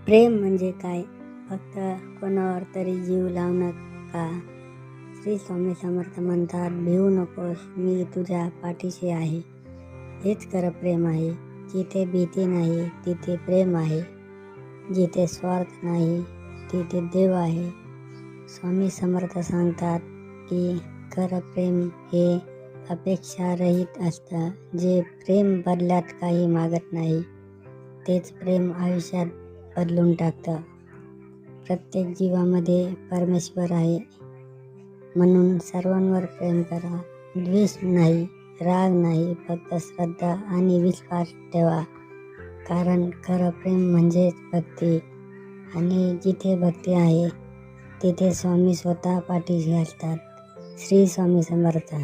प्रेम म्हणजे काय? फक्त कोणावर तरी जीव लावणं का? श्री स्वामी समर्थ म्हणतात, भिवू नकोस, मी तुझ्या पाठीशी आहे. हेच खरं प्रेम आहे. जिथे भीती नाही तिथे प्रेम आहे. जिथे स्वार्थ नाही तिथे देव आहे. स्वामी समर्थ सांगतात की खरं प्रेम हे अपेक्षारहित असतं. जे प्रेम बदल्यात काही मागत नाही तेच प्रेम आयुष्यात बदलून टाकतं. प्रत्येक जीवामध्ये परमेश्वर आहे, म्हणून सर्वांवर प्रेम करा. द्वेष नाही, राग नाही, फक्त श्रद्धा आणि विश्वास ठेवा. कारण खरं प्रेम म्हणजेच भक्ती, आणि जिथे भक्ती आहे तिथे स्वामी स्वतः पाठीशी असतात. श्री स्वामी समर्थ.